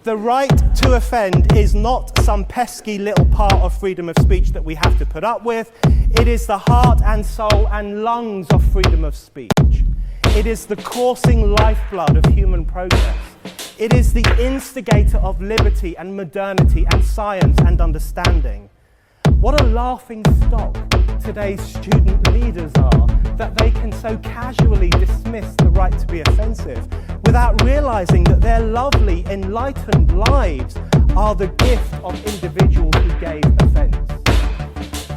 The right to offend is not some pesky little part of freedom of speech that we have to put up with. It is the heart and soul and lungs of freedom of speech. It is the coursing lifeblood of human progress. It is the instigator of liberty and modernity and science and understanding. What a laughing stock today's student leaders are, that they can so casually dismiss the right to be offensive without realizing that their lovely, enlightened lives are the gift of individuals who gave offense.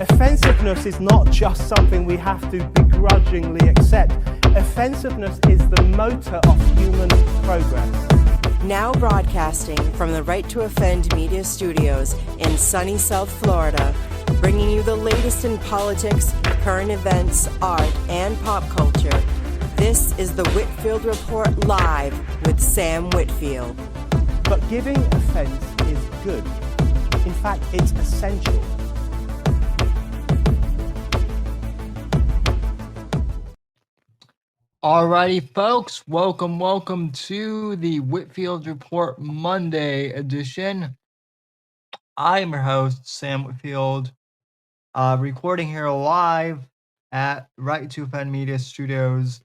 Offensiveness is not just something we have to begrudgingly accept. Offensiveness is the motor of human progress. Now broadcasting from the Right to Offend Media Studios in sunny South Florida, bringing you the latest in politics, current events, art, and pop culture. This is the Whitfield Report Live with Sam Whitfield. But giving offense is good. In fact, it's essential. Alrighty, folks, welcome to the Whitfield Report Monday edition. I'm your host, Sam Whitfield, recording here live at Right to Offend Media Studios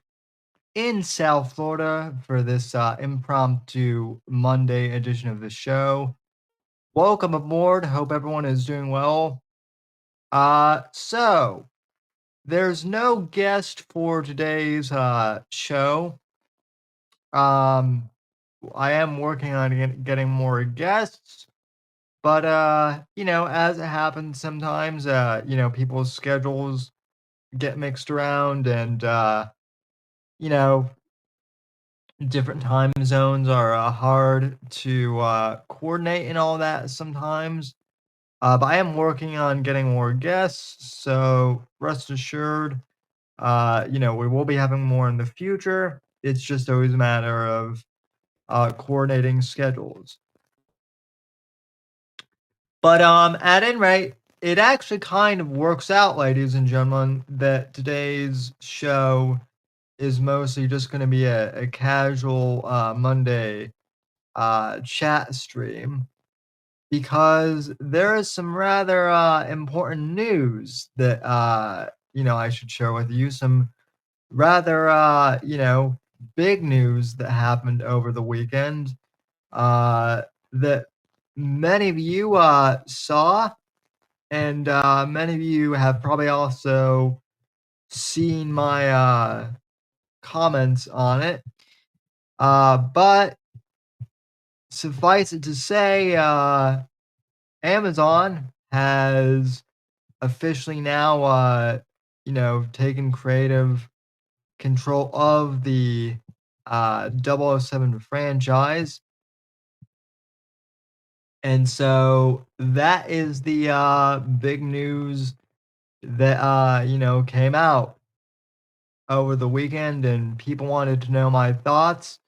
in South Florida for this impromptu Monday edition of the show. Welcome aboard. Hope everyone is doing well. So there's no guest for today's show. I am working on getting more guests, but as it happens sometimes, people's schedules get mixed around, and different time zones are hard to coordinate and all that sometimes. But I am working on getting more guests, so rest assured, we will be having more in the future. It's just always a matter of coordinating schedules. But at any rate, it actually kind of works out, ladies and gentlemen, that today's show is mostly just going to be a casual Monday chat stream, because there is some rather important news that I should share with you. Some rather big news that happened over the weekend that many of you saw, and many of you have probably also seen my comments on it. But suffice it to say, Amazon has officially now, taken creative control of the 007 franchise. And so that is the big news that, came out over the weekend, and people wanted to know my thoughts.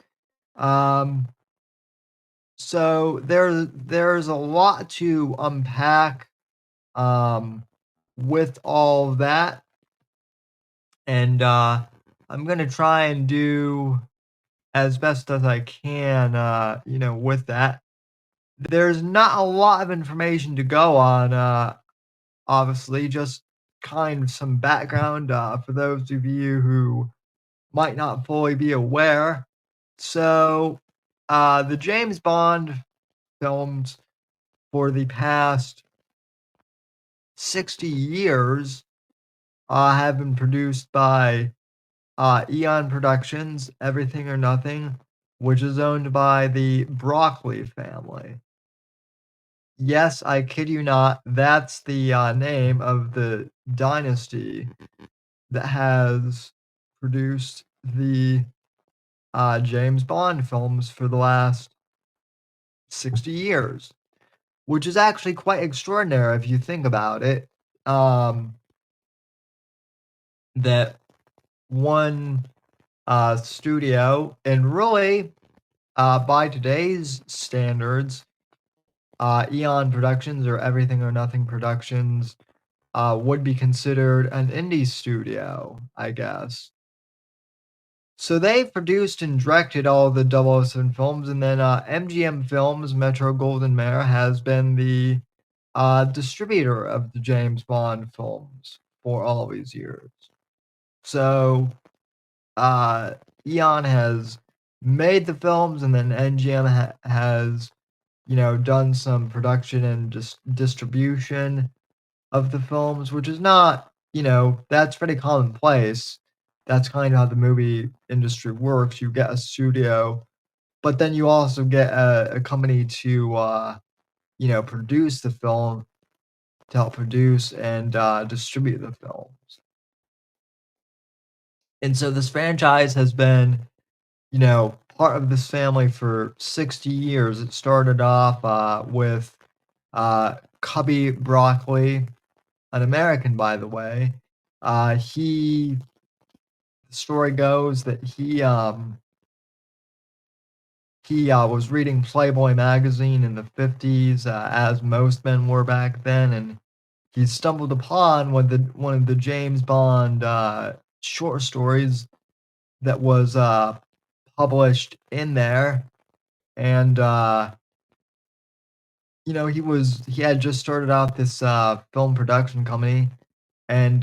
So there's a lot to unpack with all of that, and I'm gonna try and do as best as I can, with that. There's not a lot of information to go on, obviously, just kind of some background for those of you who might not fully be aware. So, the James Bond films for the past 60 years have been produced by Eon Productions, Everything or Nothing, which is owned by the Broccoli family. Yes, I kid you not, that's the name of the dynasty that has produced the James Bond films for the last 60 years, which is actually quite extraordinary if you think about it. That one studio, and really, by today's standards, Eon Productions or Everything or Nothing Productions would be considered an indie studio, I guess. So they produced and directed all the 007 films, and then MGM Films, Metro Goldwyn Mayer, has been the distributor of the James Bond films for all these years. So Eon has made the films, and then MGM has, done some production and distribution of the films, which is not, that's pretty commonplace. That's kind of how the movie industry works. You get a studio, but then you also get a company to, produce the film, to help produce and distribute the films. And so this franchise has been, part of this family for 60 years. It started off with Cubby Broccoli, an American, by the way. The story goes that he was reading Playboy magazine in the 50s, as most men were back then, and he stumbled upon one of the James Bond short stories that was published in there, and he had just started out this film production company, and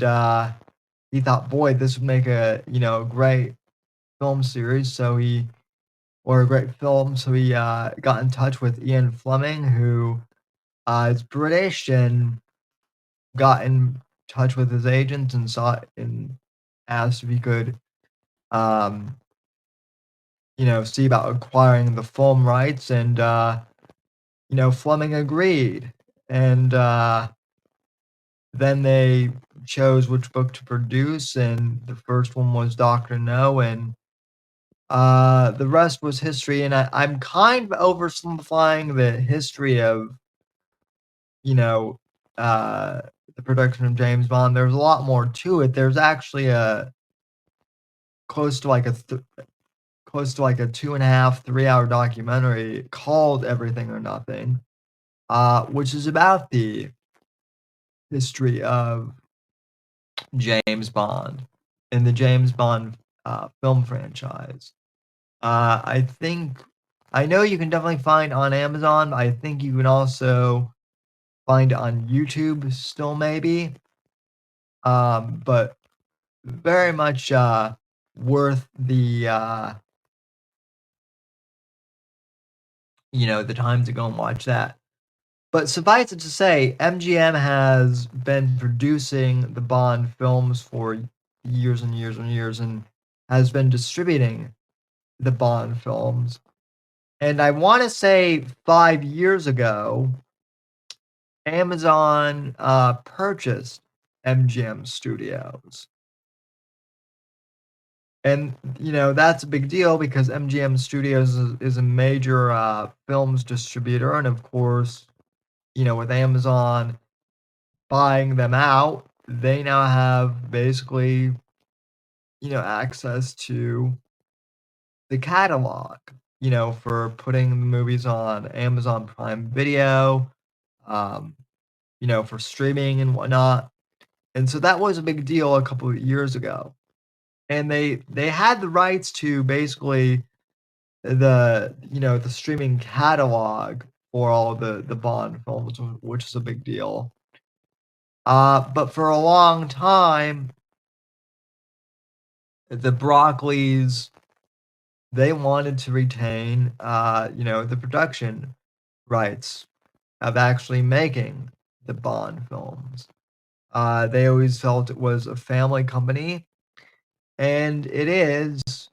he thought, boy, this would make a great film series. Or a great film. So he got in touch with Ian Fleming, who is British, and got in touch with his agent and asked if he could, see about acquiring the film rights, and Fleming agreed, and then they chose which book to produce, and the first one was Dr. No, and the rest was history. And I'm kind of oversimplifying the history of, you know, uh, the production of James Bond. There's a lot more to it. There's actually a close to like a 2.5, 3 hour documentary called Everything or Nothing, which is about the history of James Bond and the James Bond film franchise. I know you can definitely find on Amazon, but I think you can also find on YouTube still, maybe. But very much worth the time to go and watch that. But suffice it to say, MGM has been producing the Bond films for years and years and years, and has been distributing the Bond films. And I want to say 5 years ago, Amazon purchased MGM Studios. And, that's a big deal because MGM Studios is a major films distributor. And of course, with Amazon buying them out, they now have basically, access to the catalog, for putting the movies on Amazon Prime Video, um, for streaming and whatnot. And so that was a big deal a couple of years ago. And they had the rights to basically the streaming catalog for all the Bond films, which is a big deal. But for a long time, the Broccoli's, they wanted to retain the production rights of actually making the Bond films. They always felt it was a family company, and it is.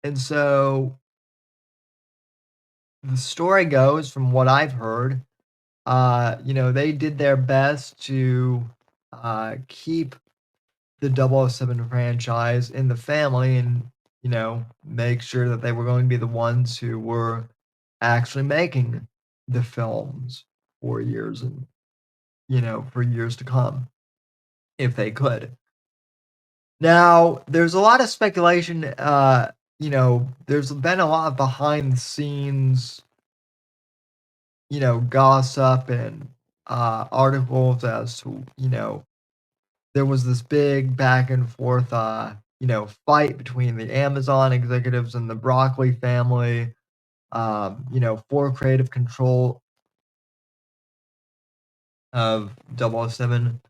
And so the story goes, from what I've heard, they did their best to keep the 007 franchise in the family, and, make sure that they were going to be the ones who were actually making the films for years and, for years to come, if they could. Now, there's a lot of speculation, there's been a lot of behind the scenes, gossip and articles as to, there was this big back and forth fight between the Amazon executives and the Broccoli family, for creative control of 007.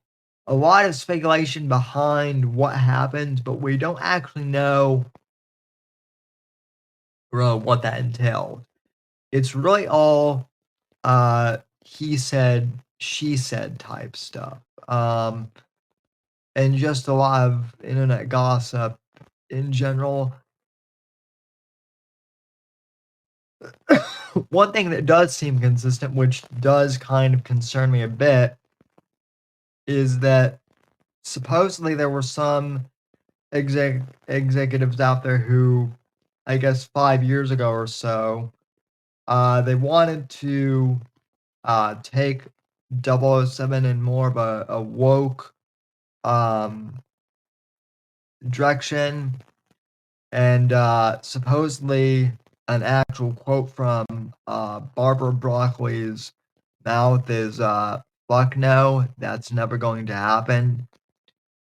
A lot of speculation behind what happened, but we don't actually know really what that entailed. It's really all he said, she said type stuff. And just a lot of internet gossip in general. One thing that does seem consistent, which does kind of concern me a bit, is that supposedly there were some executives out there who, I guess 5 years ago or so, they wanted to take 007 in more of a woke direction, and supposedly an actual quote from Barbara Broccoli's mouth is "fuck no, that's never going to happen."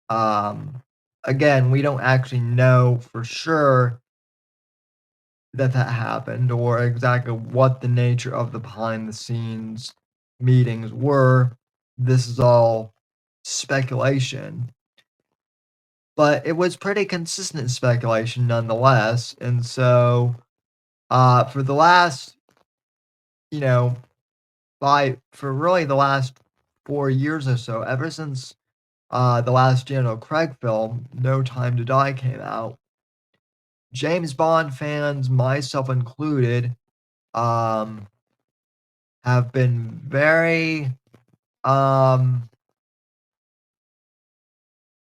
Again, we don't actually know for sure that happened or exactly what the nature of the behind the scenes meetings were. This is all speculation, but it was pretty consistent speculation nonetheless. And so, for the last, you know, for really the last 4 years or so, ever since the last Daniel Craig film, No Time to Die, came out, James Bond fans, myself included, have been very, um,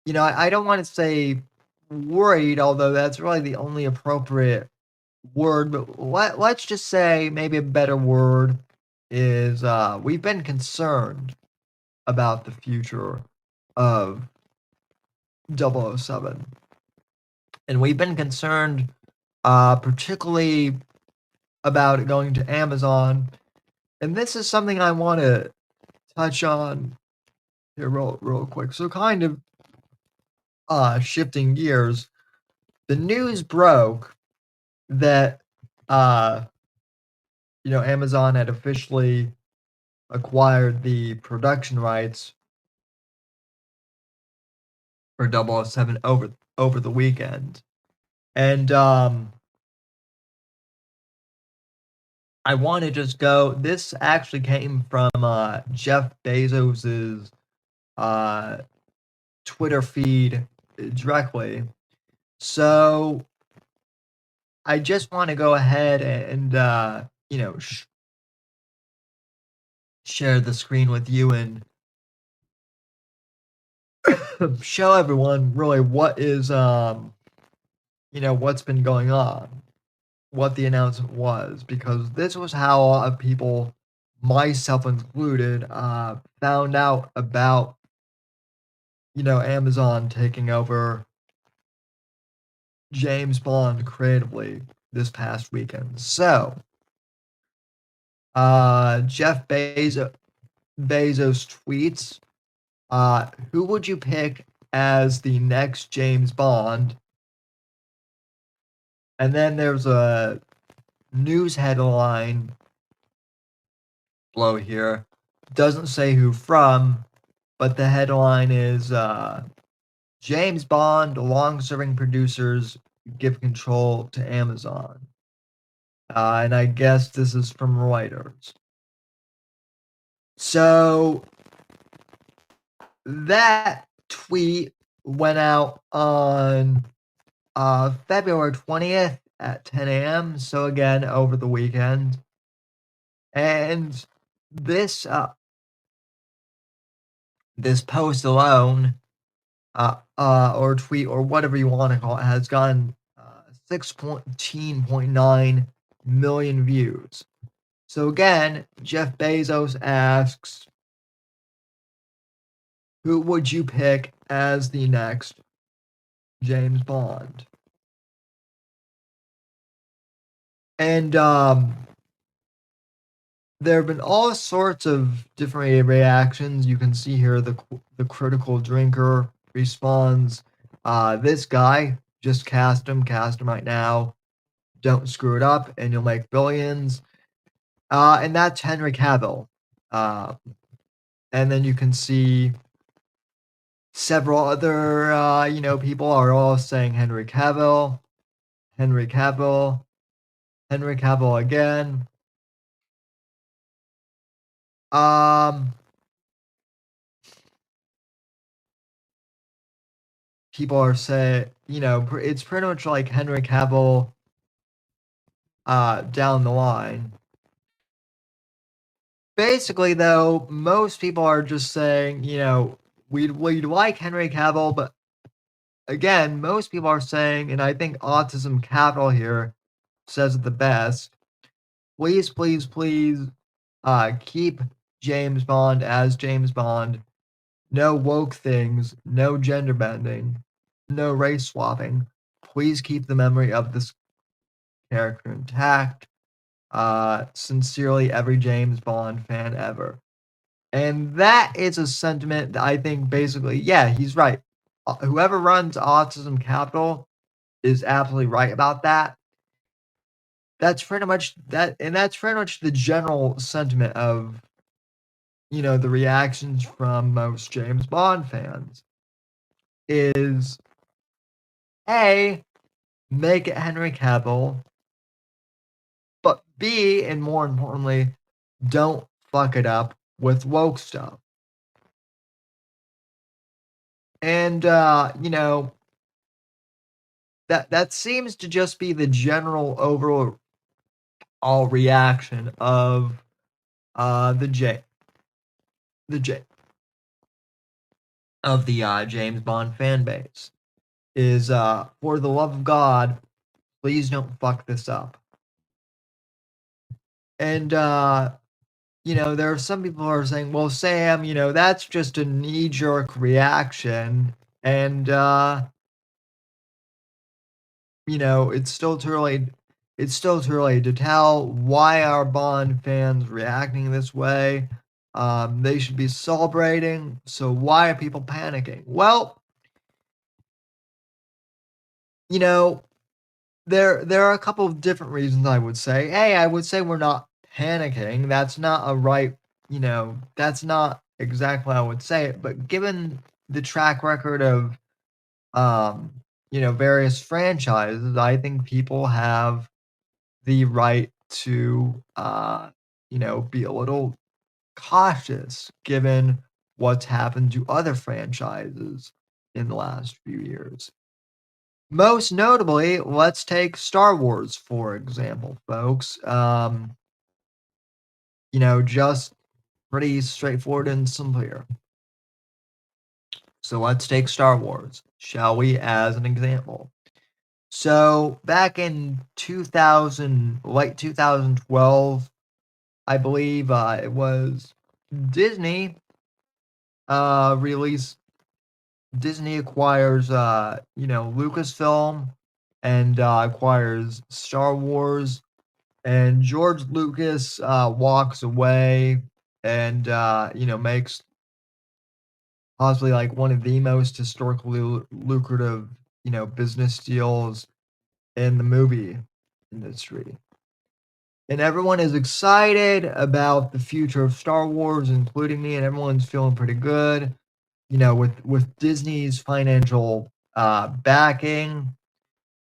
I don't want to say worried, although that's really the only appropriate word, but let's just say maybe a better word is we've been concerned about the future of 007. And we've been concerned particularly about it going to Amazon. And this is something I want to touch on here real quick. So kind of shifting gears, the news broke that Amazon had officially acquired the production rights for 007 over the weekend. And I want to just go. This actually came from Jeff Bezos's Twitter feed directly. So I just want to go ahead and share the screen with you and show everyone really what is what's been going on, what the announcement was, because this was how a lot of people, myself included, found out about Amazon taking over James Bond creatively this past weekend. So Jeff Bezos tweets, who would you pick as the next James Bond? And then there's a news headline below here. Doesn't say who from, but the headline is James Bond, long-serving producers give control to Amazon. And I guess this is from Reuters. So that tweet went out on February 20th at 10 a.m. So again, over the weekend. And this post alone, or tweet, or whatever you want to call it, has gotten 16.9 million views. So again, Jeff Bezos asks, who would you pick as the next James Bond? And there have been all sorts of different reactions. You can see here the critical drinker responds, This guy, just cast him right now. Don't screw it up, and you'll make billions. And that's Henry Cavill. And then you can see several other, people are all saying Henry Cavill, Henry Cavill, Henry Cavill again. People are saying, it's pretty much like Henry Cavill down the line. Basically, though, most people are just saying, we'd like Henry Cavill, but again, most people are saying, and I think Autism Capital here says it the best, please, please, please keep James Bond as James Bond. No woke things, no gender bending, no race swapping. Please keep the memory of this character intact. Sincerely, every James Bond fan ever. And that is a sentiment that I think basically, yeah, he's right. Whoever runs Autism Capital is absolutely right about that. That's pretty much that, and that's pretty much the general sentiment of, the reactions from most James Bond fans is A, make it Henry Cavill, but B, and more importantly, don't fuck it up with woke stuff. And that seems to just be the general overall reaction of the James Bond fan base is for the love of God, please don't fuck this up. And there are some people who are saying, well, Sam, that's just a knee-jerk reaction, and it's still too early. It's still too early to tell why are Bond fans reacting this way. They should be celebrating. So why are people panicking? Well, there are a couple of different reasons I would say. I would say we're not panicking. That's not a right, that's not exactly how I would say it. But given the track record of, various franchises, I think people have the right to, be a little cautious given what's happened to other franchises in the last few years. Most notably, let's take Star Wars, for example, folks. Just pretty straightforward and simple here. So let's take Star Wars, shall we, as an example. So back in late 2012, I believe it was Disney Disney acquires Lucasfilm and acquires Star Wars, and George Lucas walks away and makes possibly like one of the most historically lucrative business deals in the movie industry. And everyone is excited about the future of Star Wars, including me, and everyone's feeling pretty good. With Disney's financial backing,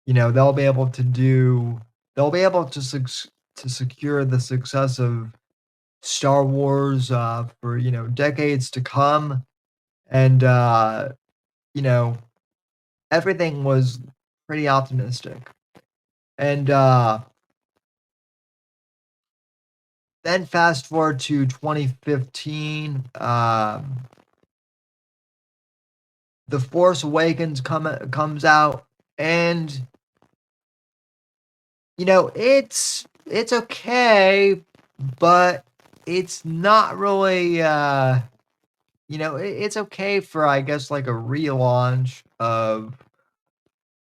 they'll be able to secure the success of Star Wars for decades to come, and everything was pretty optimistic. And then fast forward to 2015, The Force Awakens comes out, and it's okay, but it's not really it's okay for, I guess, like a relaunch of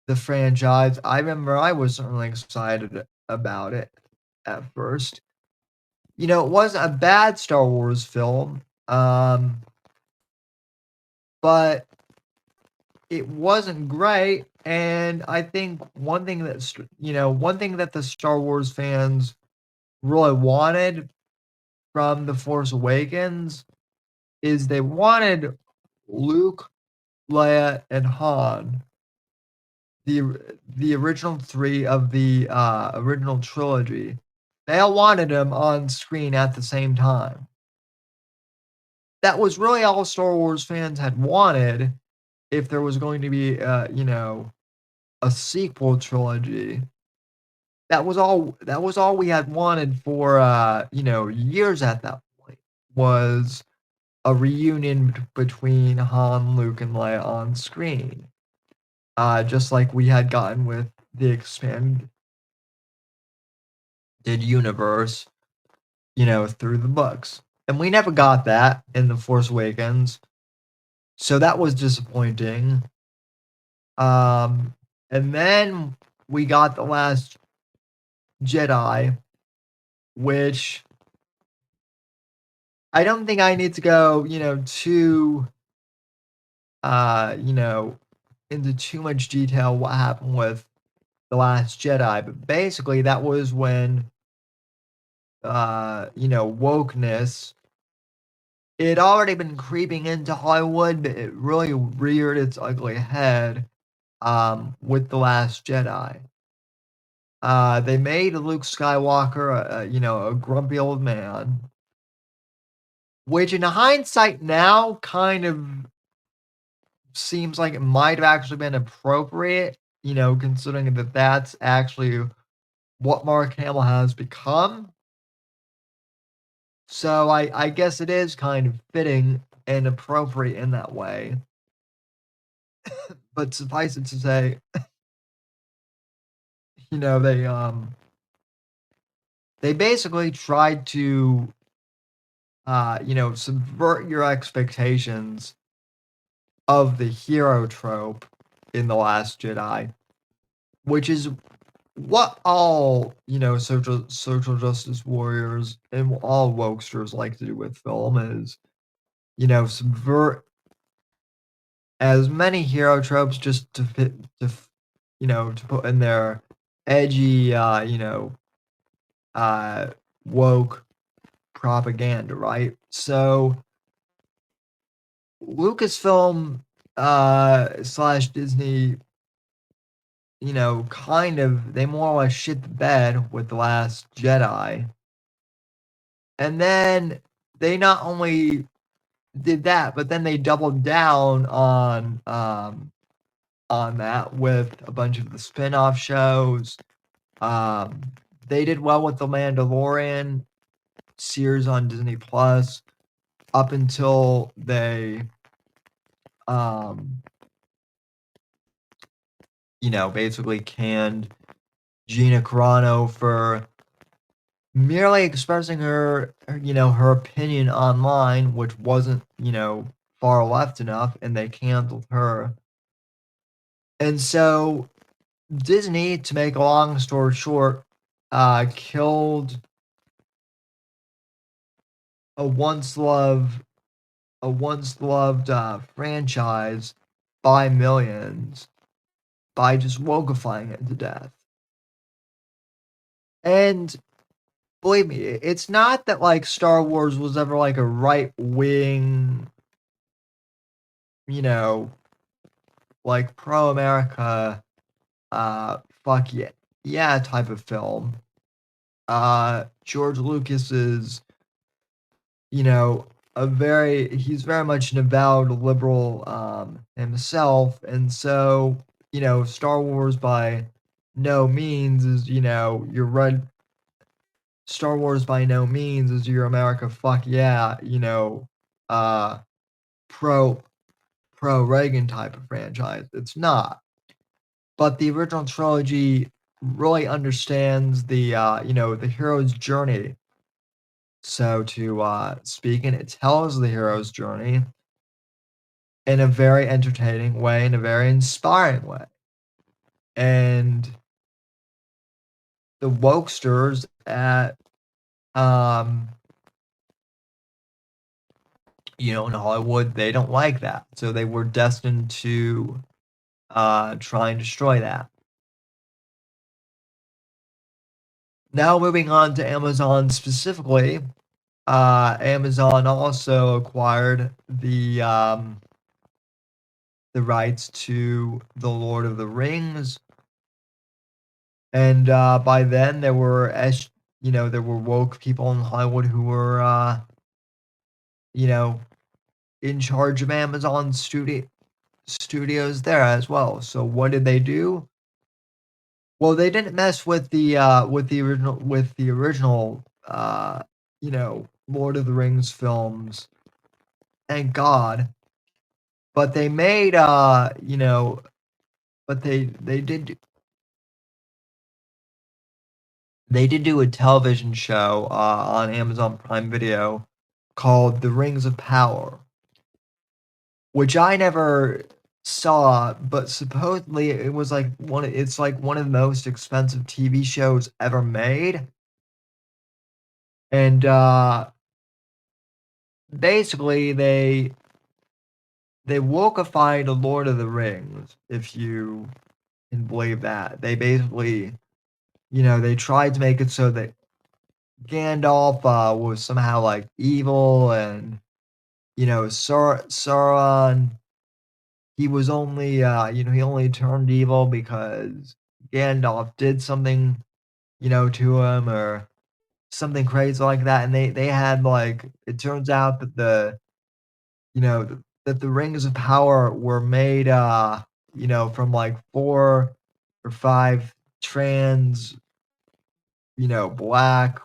the franchise. I remember I was certainly excited about it at first. It wasn't a bad Star Wars film, but it wasn't great. And I think one thing that the Star Wars fans really wanted from The Force Awakens is they wanted Luke, Leia, and Han, the original three of the original trilogy. They all wanted them on screen at the same time. That was really all Star Wars fans had wanted if there was going to be, a sequel trilogy. That was all we had wanted for, years at that point, was a reunion between Han, Luke, and Leia on screen. Just like we had gotten with the expanded universe, through the books. And we never got that in The Force Awakens. So that was disappointing. And then we got The Last Jedi, which I don't think I need to go, too, into too much detail what happened with The Last Jedi. But basically, that was when, wokeness, it had already been creeping into Hollywood, but it really reared its ugly head with The Last Jedi. They made Luke Skywalker, a grumpy old man, which in hindsight now kind of seems like it might have actually been appropriate, considering that that's actually what Mark Hamill has become. So I guess it is kind of fitting and appropriate in that way. But suffice it to say, they basically tried to subvert your expectations of the hero trope in The Last Jedi, which is what all, social justice warriors and all wokesters like to do with film is, subvert as many hero tropes just to fit, to put in their edgy, woke propaganda, right? So Lucasfilm slash Disney, kind of, they more or less shit the bed with The Last Jedi. And then they not only did that, but then they doubled down on that with a bunch of the spin-off shows. They did well with The Mandalorian series on Disney Plus up until they basically canned Gina Carano for merely expressing her opinion online, which wasn't, far left enough, and they canceled her. And so Disney, to make a long story short, killed a once loved franchise by millions by just wokifying it to death. And believe me, it's not that like Star Wars was ever like a right wing, like pro America, fuck yeah type of film. George Lucas is, he's very much an avowed liberal himself, and so Star Wars by no means is your red. Star Wars by no means is your America fuck yeah, uh, pro Reagan type of franchise. It's not. But the original trilogy really understands the the hero's journey. So to speak, and it tells the hero's journey in a very entertaining way, in a very inspiring way. And the wokesters at in Hollywood, they don't like that. So they were destined to try and destroy that. Now moving on to Amazon specifically, Amazon also acquired the rights to The Lord of the Rings, and by then there were woke people in Hollywood who were in charge of Amazon studios there as well. So what did they do? Well, they didn't mess with the original Lord of the Rings films. Thank God. But they made but they did do a television show on Amazon Prime Video called The Rings of Power, which I never saw, but supposedly it was like it's like one of the most expensive TV shows ever made. And basically they wokeified the Lord of the Rings, if you can believe that. They basically, they tried to make it so that Gandalf was somehow like evil, and Sauron, he was only he only turned evil because Gandalf did something to him, or something crazy like that. And they had, like, it turns out that that the rings of power were made from like 4 or 5 trans black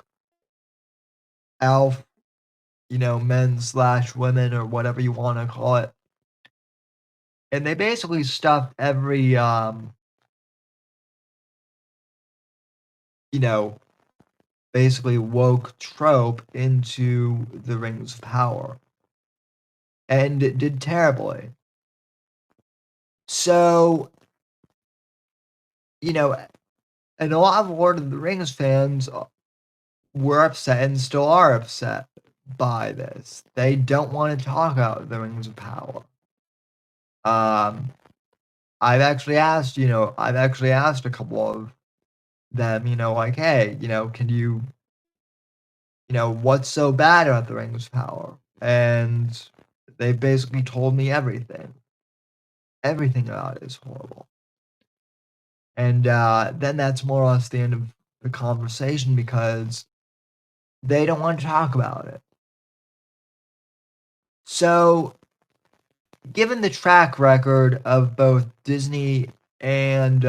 elf men slash women, or whatever you want to call it. And they basically stuffed every basically woke trope into the rings of power, and it did terribly. So and a lot of Lord of the Rings fans were upset, and still are upset by this. They don't want to talk about the Rings of Power. I've actually asked a couple of them, like, hey, can you, what's so bad about the Rings of Power? And they basically told me everything. Everything about it is horrible. And then that's more or less the end of the conversation, because they don't want to talk about it. So, given the track record of both Disney and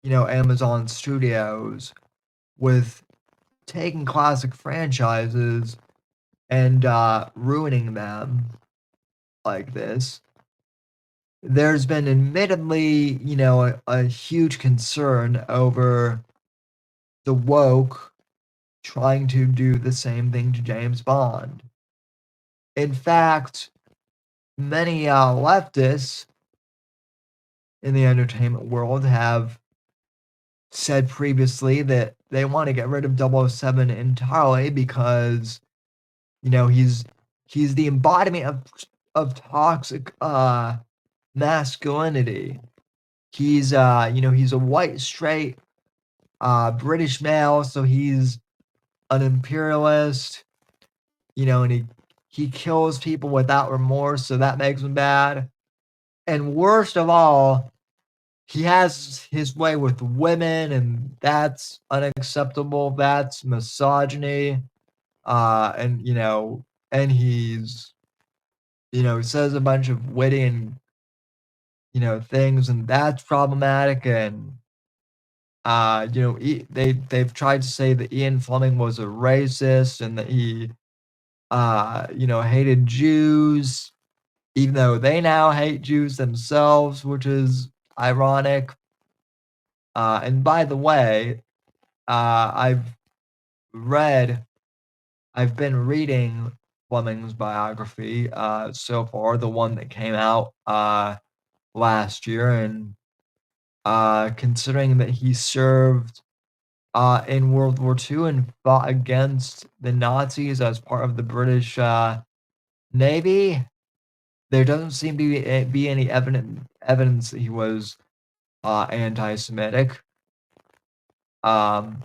Amazon Studios with taking classic franchises and ruining them like this, there's been admittedly a huge concern over the woke trying to do the same thing to James Bond. In fact, many leftists in the entertainment world have said previously that they want to get rid of 007 entirely, because he's the embodiment of toxic masculinity. He's he's a white straight British male, so he's an imperialist, and he kills people without remorse, so that makes him bad. And worst of all, he has his way with women, and that's unacceptable. That's misogyny. And he's, says a bunch of witty and, things, and that's problematic. And, they've tried to say that Ian Fleming was a racist, and that he, hated Jews, even though they now hate Jews themselves, which is ironic. And by the way, I've been reading Fleming's biography so far, the one that came out last year, and considering that he served in World War II and fought against the Nazis as part of the British Navy, there doesn't seem to be any evidence that he was anti-Semitic. But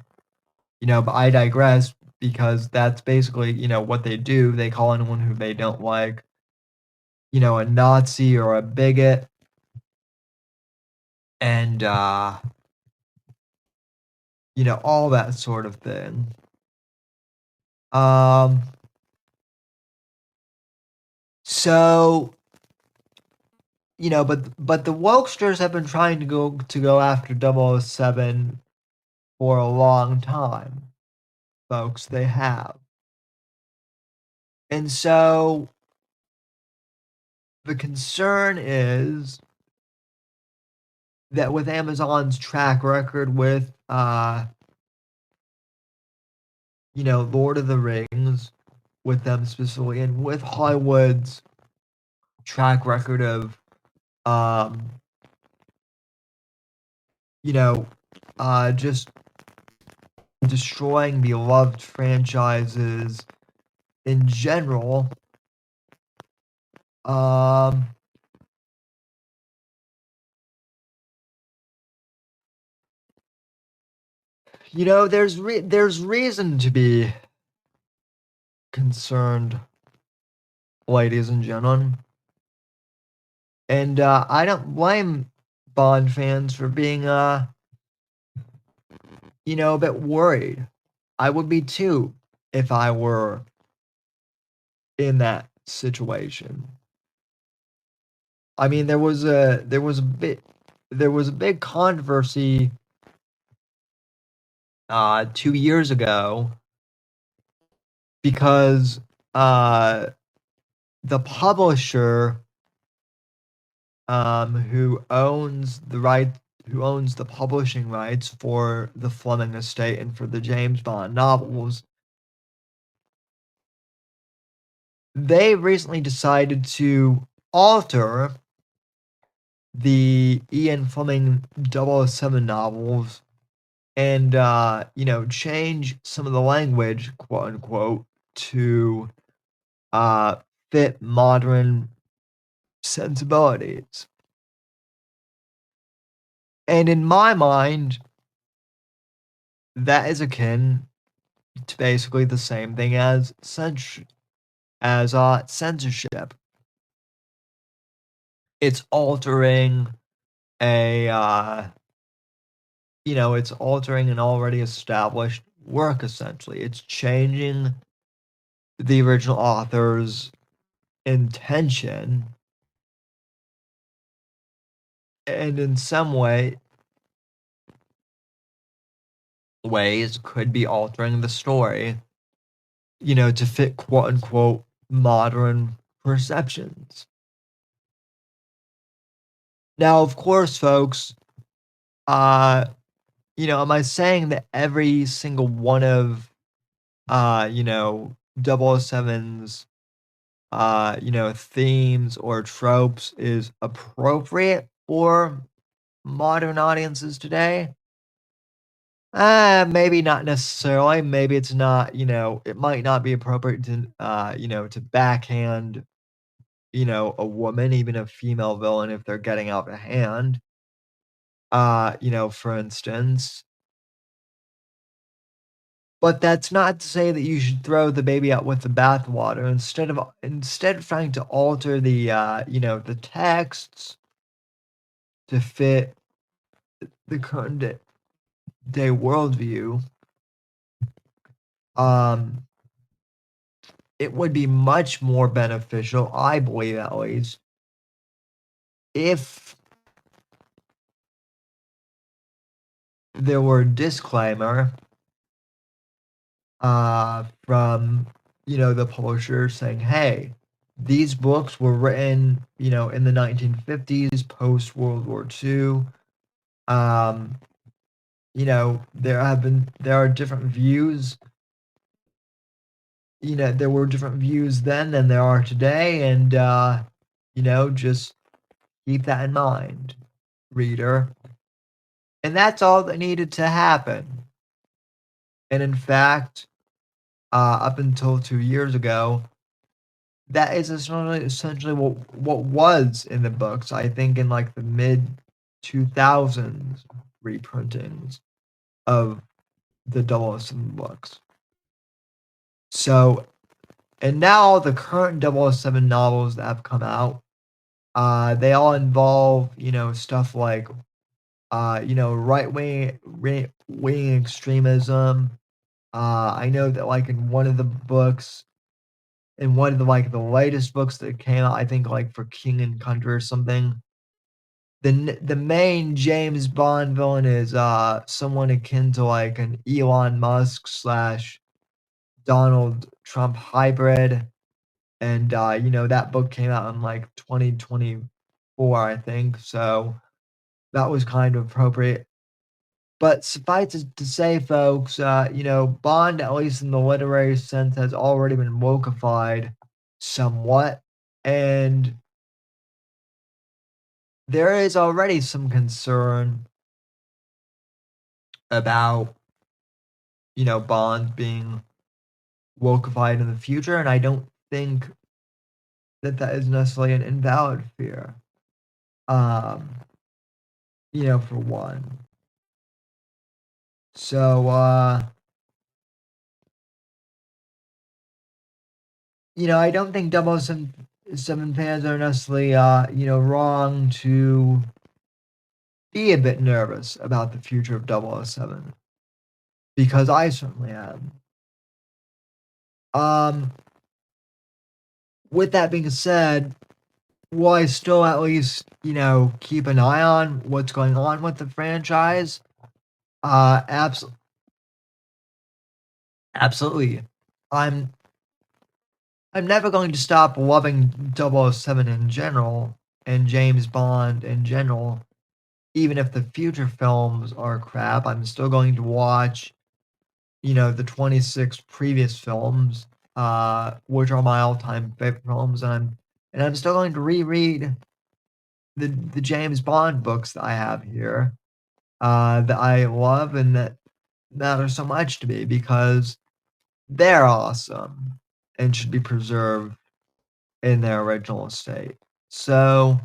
I digress, because that's basically, what they do. They call anyone who they don't like, a Nazi or a bigot. And, all that sort of thing. So, but the wokesters have been trying to go after 007 for a long time, folks. They have. And so the concern is that with Amazon's track record with Lord of the Rings, with them specifically, and with Hollywood's track record of just destroying beloved franchises in general. There's reason to be concerned, ladies and gentlemen. And I don't blame Bond fans for being a bit worried. I would be too if I were in that situation. I mean, there was a big controversy 2 years ago, because the publisher who owns the publishing rights for the Fleming estate and for the James Bond novels, they recently decided to alter the Ian Fleming 007 novels and change some of the language, quote unquote, to fit modern sensibilities. And in my mind, that is akin to basically the same thing as censorship. It's altering it's altering an already established work, essentially. It's changing the original author's intention, and in some ways could be altering the story, to fit quote unquote modern perceptions. Now, of course, folks, am I saying that every single one of 007's themes or tropes is appropriate for modern audiences today? Maybe not necessarily. Maybe it's not, it might not be appropriate to, to backhand, a woman, even a female villain, if they're getting out of hand. For instance. But that's not to say that you should throw the baby out with the bathwater. Instead of trying to alter the, the texts to fit the current day worldview, it would be much more beneficial, I believe at least, if there were a disclaimer from the publisher saying, hey, these books were written in the 1950s, post World War II. There are different views. There were different views then than there are today, and just keep that in mind, reader. And that's all that needed to happen. And in fact, up until 2 years ago, that is essentially what was in the books. I think in like the mid 2000s reprintings of the 007 books. So, and now the current 007 novels that have come out, they all involve, stuff like, right wing extremism. I know that like in one of the books, in one of the like the latest books that came out, I think like for King and Country or something, the main James Bond villain is someone akin to like an Elon Musk slash Donald Trump hybrid. And that book came out in like 2024, I think. So that was kind of appropriate. But suffice it to say, folks, Bond, at least in the literary sense, has already been wokeified somewhat. And there is already some concern about, Bond being wokeified in the future. And I don't think that is necessarily an invalid fear, um, for one. So, I don't think 007 fans are necessarily, wrong to be a bit nervous about the future of 007, because I certainly am. Um, with that being said, will I still at least, keep an eye on what's going on with the franchise? Absolutely. I'm I'm never going to stop loving 007 in general and James Bond in general. Even if the future films are crap, I'm still going to watch, the 26 previous films, which are my all-time favorite films, and I'm still going to reread the James Bond books that I have here, that I love and that matter so much to me because they're awesome and should be preserved in their original state. So,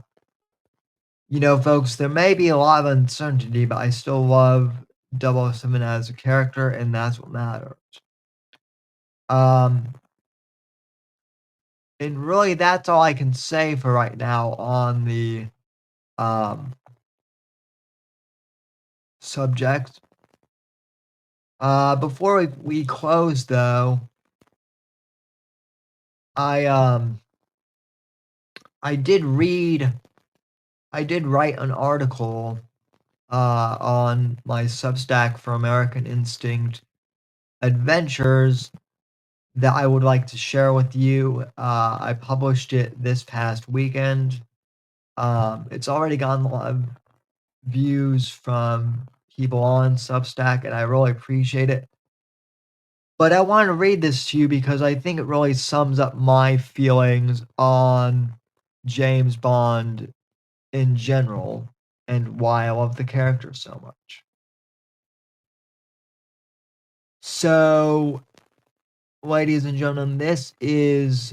folks, there may be a lot of uncertainty, but I still love 007 as a character, and that's what matters. Um, and really, that's all I can say for right now on the subject. Before we close, though, I I did write an article on my Substack for American Instinct Adventures that I would like to share with you. I published it this past weekend. It's already gotten a lot of views from people on Substack, and I really appreciate it. But I want to read this to you because I think it really sums up my feelings on James Bond in general and why I love the character so much. So, ladies and gentlemen, this is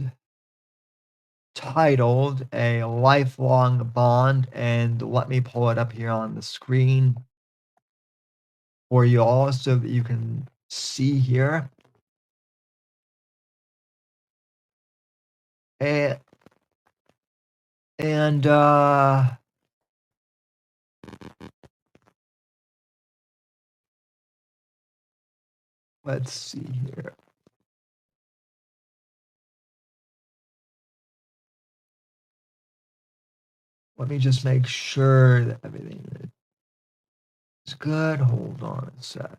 titled A Lifelong Bond, and let me pull it up here on the screen for you all so that you can see here. And, and let's see here. Let me just make sure that everything is good. Hold on a sec.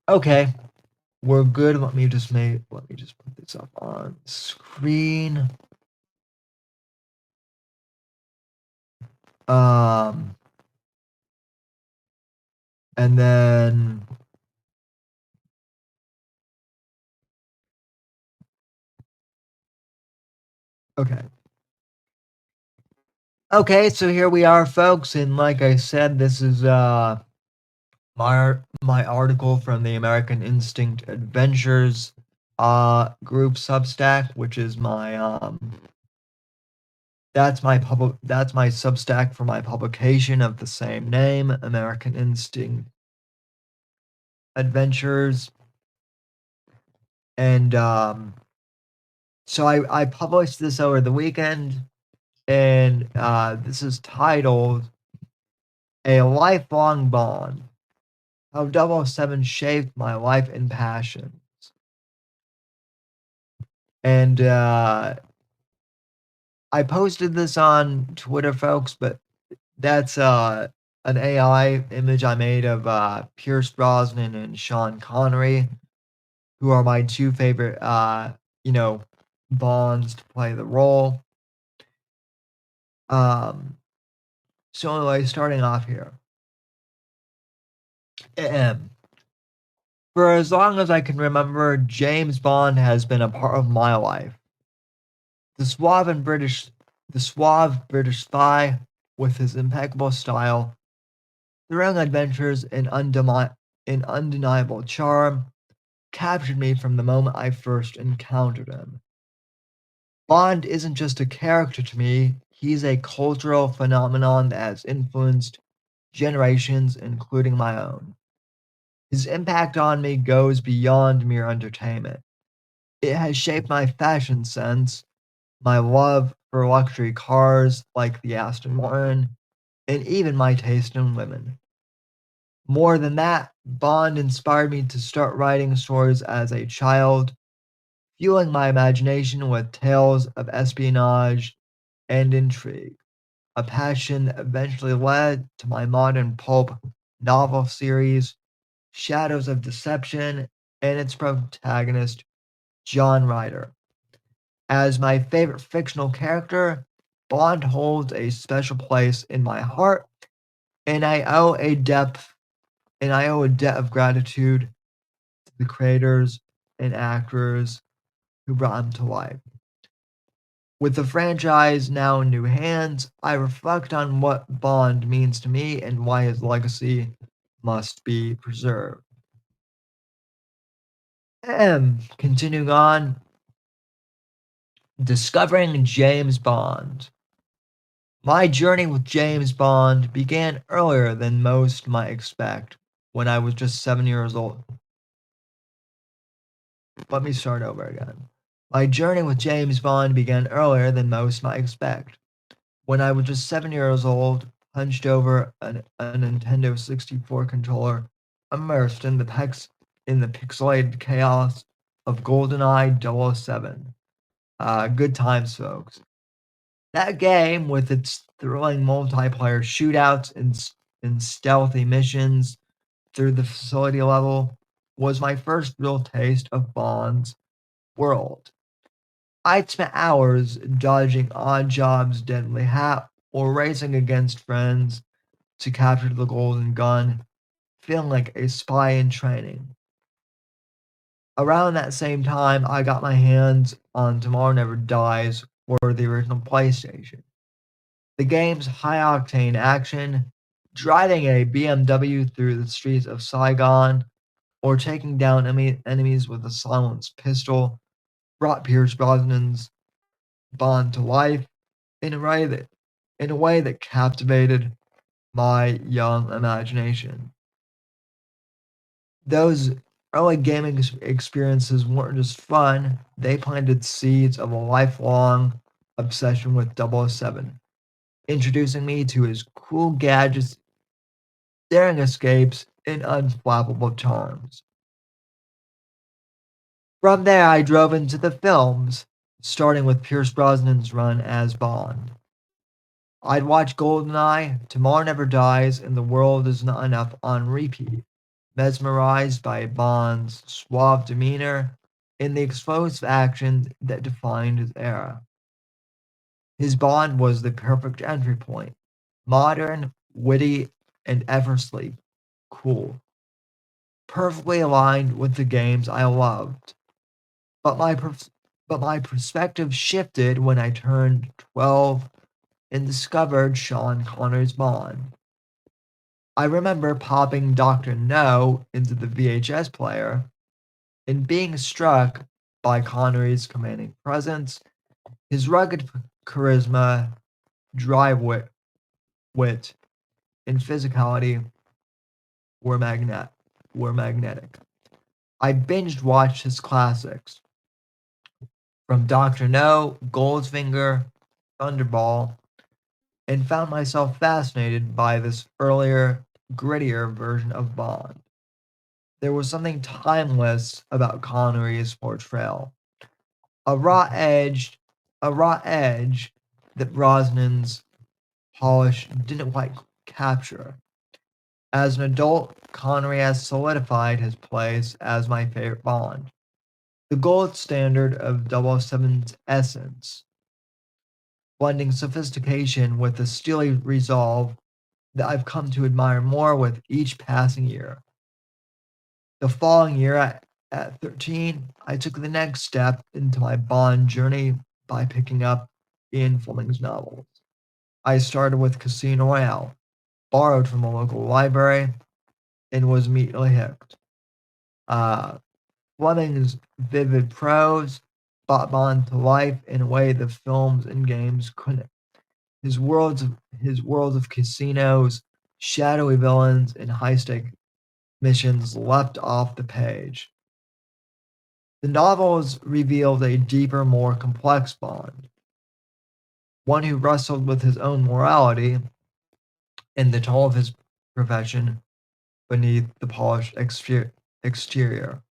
Okay, we're good. Let me just put this up on screen. And then okay. Okay, so here we are, folks, and like I said, this is my article from the American Instinct Adventures group Substack, which is my that's my Substack for my publication of the same name, American Instinct Adventures. And so I published this over the weekend, and this is titled A Lifelong Bond: How 007 Shaped My Life and Passions. And I posted this on Twitter, folks, but that's an AI image I made of Pierce Brosnan and Sean Connery, who are my two favorite, Bonds to play the role. So anyway, starting off here. For as long as I can remember, James Bond has been a part of my life. The suave British spy with his impeccable style, thrilling adventures, and undeniable charm captured me from the moment I first encountered him. Bond isn't just a character to me, he's a cultural phenomenon that has influenced generations, including my own. His impact on me goes beyond mere entertainment. It has shaped my fashion sense, my love for luxury cars like the Aston Martin, and even my taste in women. More than that, Bond inspired me to start writing stories as a child, fueling my imagination with tales of espionage and intrigue, a passion that eventually led to my modern pulp novel series, Shadows of Deception, and its protagonist, John Ryder. As my favorite fictional character, Bond holds a special place in my heart, and I owe a debt of gratitude to the creators and actors who brought him to life. With the franchise now in new hands, I reflect on what Bond means to me and why his legacy must be preserved. Continuing on, discovering James Bond. My journey with James Bond began earlier than most might expect, when I was just 7 years old. Let me start over again. My journey with James Bond began earlier than most might expect. When I was just 7 years old, hunched over a Nintendo 64 controller, immersed in the pixelated chaos of GoldenEye 007. Good times, folks. That game, with its thrilling multiplayer shootouts and stealthy missions through the facility level, was my first real taste of Bond's world. I'd spent hours dodging odd jobs, deadly hat, or racing against friends to capture the golden gun, feeling like a spy in training. Around that same time, I got my hands on Tomorrow Never Dies or the original PlayStation. The game's high-octane action, driving a BMW through the streets of Saigon, or taking down enemies with a silenced pistol, brought Pierce Brosnan's Bond to life in a way that captivated my young imagination. Those early gaming experiences weren't just fun, they planted seeds of a lifelong obsession with 007, introducing me to his cool gadgets, daring escapes, and unflappable charms. From there, I drove into the films, starting with Pierce Brosnan's run as Bond. I'd watch GoldenEye, Tomorrow Never Dies, and The World Is Not Enough on repeat, mesmerized by Bond's suave demeanor and the explosive action that defined his era. His Bond was the perfect entry point, modern, witty, and effortlessly cool, perfectly aligned with the games I loved. But my perspective shifted when I turned 12 and discovered Sean Connery's Bond. I remember popping Dr. No into the VHS player and being struck by Connery's commanding presence, his rugged charisma, dry wit, and physicality were magnetic. I binged watched his classics from Dr. No, Goldfinger, Thunderball, and found myself fascinated by this earlier, grittier version of Bond. There was something timeless about Connery's portrayal, a raw edge, a raw edge that Brosnan's polish didn't quite capture. As an adult, Connery has solidified his place as my favorite Bond, the gold standard of 007's essence, blending sophistication with the steely resolve that I've come to admire more with each passing year. The following year, at 13, I took the next step into my Bond journey by picking up Ian Fleming's novels. I started with Casino Royale, borrowed from a local library, and was immediately hooked. Fleming's vivid prose brought Bond to life in a way the films and games couldn't. His worlds of casinos, shadowy villains, and high-stake missions leapt off the page. The novels revealed a deeper, more complex Bond, one who wrestled with his own morality and the toll of his profession beneath the polished exterior.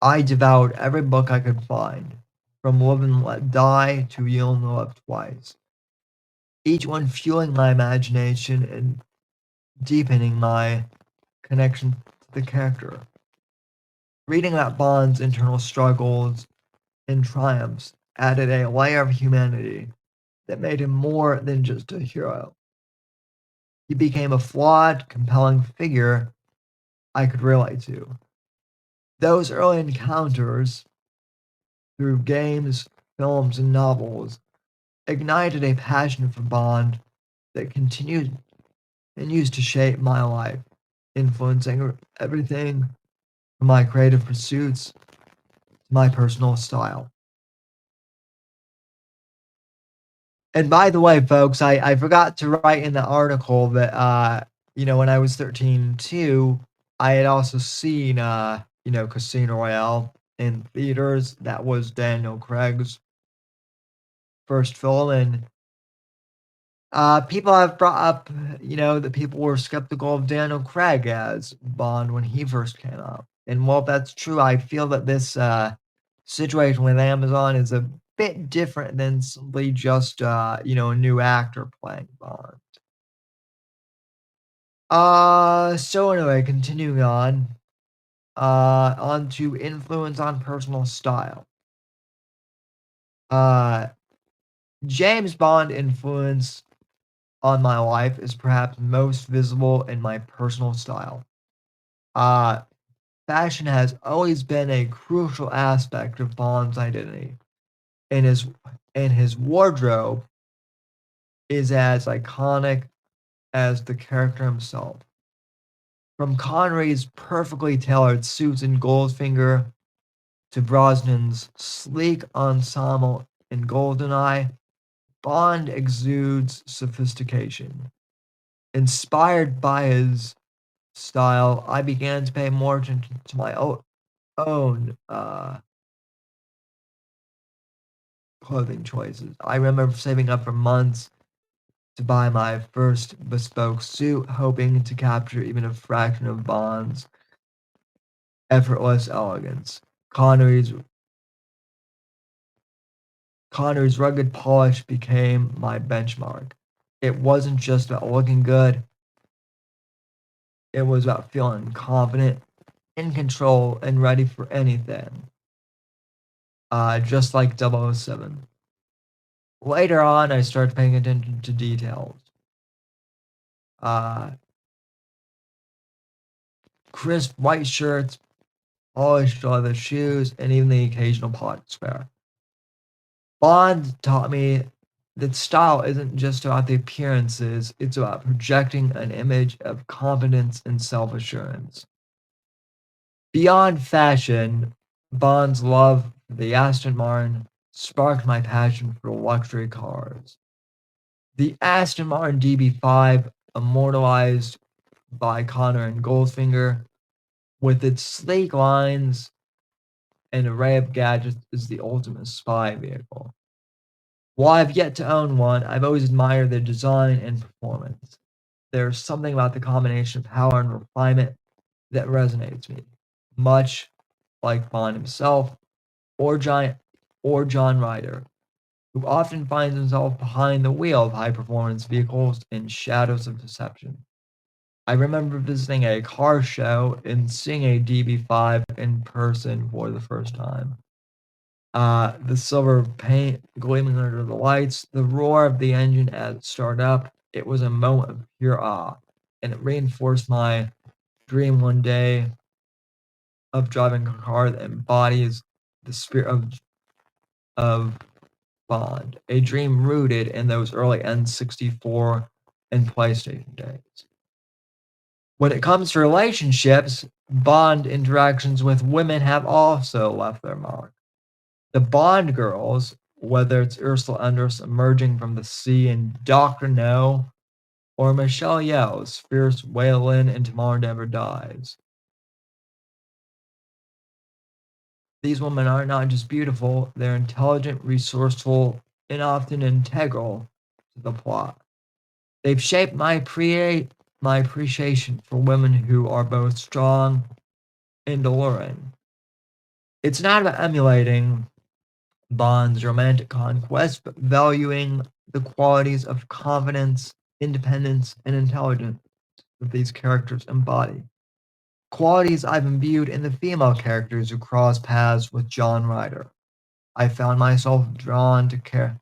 I devoured every book I could find, from Live and Let Die to You Only Live Twice, each one fueling my imagination and deepening my connection to the character. Reading about Bond's internal struggles and triumphs added a layer of humanity that made him more than just a hero. He became a flawed, compelling figure I could relate to. Those early encounters, through games, films, and novels, ignited a passion for Bond that continues to shape my life, influencing everything from my creative pursuits to my personal style. And by the way, folks, I forgot to write in the article that when I was 13 too, I had also seen Casino Royale in theaters. That was Daniel Craig's first film, and people have brought up, that people were skeptical of Daniel Craig as Bond when he first came out. And while that's true, I feel that this situation with Amazon is a bit different than simply just a new actor playing Bond. So anyway, continuing on to influence on personal style. James Bond influence on my life is perhaps most visible in my personal style. Fashion has always been a crucial aspect of Bond's identity, and his wardrobe is as iconic as the character himself. From Connery's perfectly tailored suits in Goldfinger to Brosnan's sleek ensemble in GoldenEye, Bond exudes sophistication. Inspired by his style, I began to pay more attention to my own clothing choices. I remember saving up for months to buy my first bespoke suit, hoping to capture even a fraction of Bond's effortless elegance. Connery's rugged polish became my benchmark. It wasn't just about looking good, it was about feeling confident, in control, and ready for anything. Just like 007. Later on, I started paying attention to details. Crisp white shirts, polished leather shoes, and even the occasional pocket square. Bond taught me that style isn't just about the appearances, it's about projecting an image of confidence and self-assurance. Beyond fashion, Bond's love for the Aston Martin sparked my passion for luxury cars. The Aston Martin DB5, immortalized by Connor and Goldfinger, with its sleek lines and array of gadgets, is the ultimate spy vehicle. While I've yet to own one, I've always admired their design and performance. There's something about the combination of power and refinement that resonates with me, much like Bond himself or John Ryder, who often finds himself behind the wheel of high-performance vehicles in shadows of deception. I remember visiting a car show and seeing a DB5 in person for the first time. The silver paint gleaming under the lights, the roar of the engine as it started up, it was a moment of pure awe, and it reinforced my dream one day of driving a car that embodies the spirit of Bond, a dream rooted in those early N64 and PlayStation days. When it comes to relationships, Bond interactions with women have also left their mark. The Bond girls, whether it's Ursula Andress emerging from the sea in Doctor No, or Michelle Yeoh's fierce Waylon in Tomorrow Never Dies. These women are not just beautiful, they're intelligent, resourceful, and often integral to the plot. They've shaped my appreciation for women who are both strong and alluring. It's not about emulating Bond's romantic conquest, but valuing the qualities of confidence, independence, and intelligence that these characters embody. Qualities I've imbued in the female characters who cross paths with John Ryder. I found myself drawn to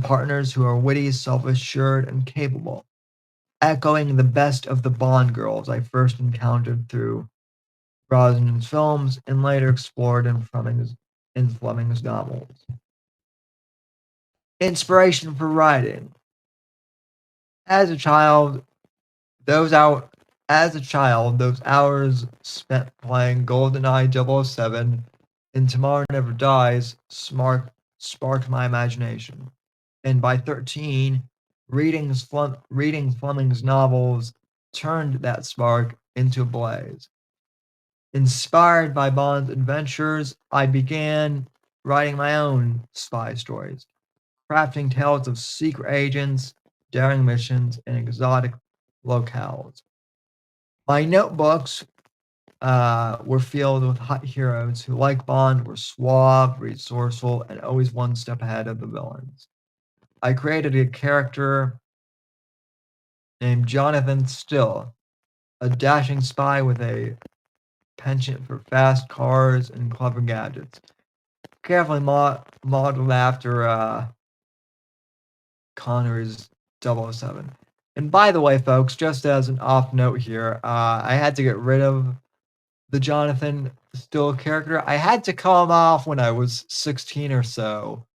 partners who are witty, self-assured, and capable, echoing the best of the Bond girls I first encountered through Brosnan's films and later explored in Fleming's novels. Inspiration for writing. As a child, those hours spent playing GoldenEye 007 and Tomorrow Never Dies sparked my imagination. And by 13, reading Fleming's novels turned that spark into a blaze. Inspired by Bond's adventures, I began writing my own spy stories, crafting tales of secret agents, daring missions, and exotic locales. My notebooks were filled with hot heroes who, like Bond, were suave, resourceful, and always one step ahead of the villains. I created a character named Jonathan Still, a dashing spy with a penchant for fast cars and clever gadgets, carefully modeled after Connery's 007. And by the way, folks, just as an off note here, I had to get rid of the Jonathan Still character. I had to call him off when I was 16 or so.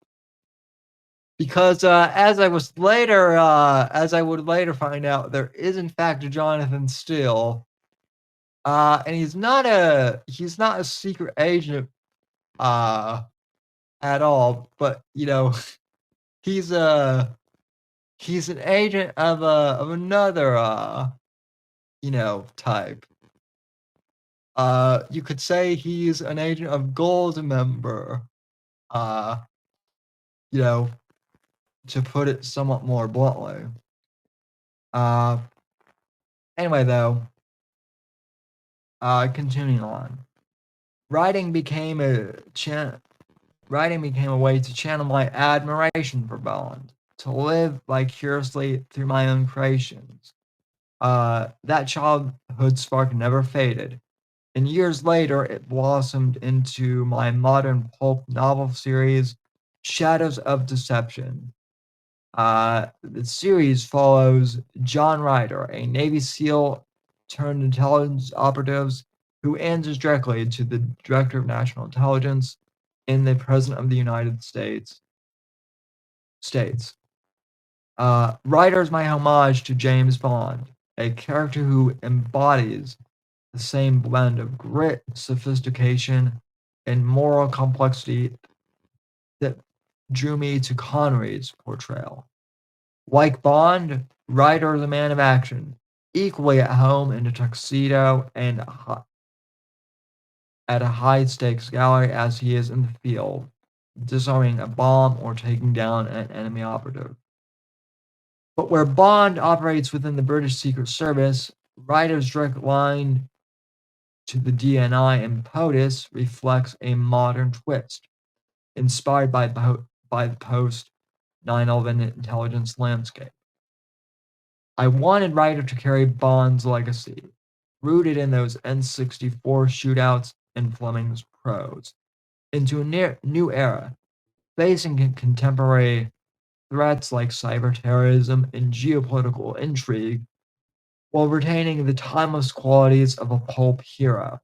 Because as I would later find out, there is in fact a Jonathan Still, and he's not a secret agent at all. But he's an agent of another type. You could say he's an agent of Goldmember. To put it somewhat more bluntly. Anyway, though, continuing on. Writing became a way to channel my admiration for Bond, to live vicariously through my own creations. That childhood spark never faded, and years later it blossomed into my modern pulp novel series, Shadows of Deception. The series follows John Ryder, a Navy SEAL turned intelligence operative who answers directly to the Director of National Intelligence and the President of the United States. Writer is my homage to James Bond, a character who embodies the same blend of grit, sophistication, and moral complexity that drew me to Connery's portrayal. Like Bond, Ryder is a man of action, equally at home in a tuxedo and at a high stakes gallery as he is in the field, disarming a bomb or taking down an enemy operative. But where Bond operates within the British Secret Service, Ryder's direct line to the DNI and POTUS reflects a modern twist, inspired by the post 9/11 intelligence landscape. I wanted Ryder to carry Bond's legacy, rooted in those N64 shootouts and Fleming's prose, into a new era, facing contemporary threats like cyber terrorism and geopolitical intrigue, while retaining the timeless qualities of a pulp hero.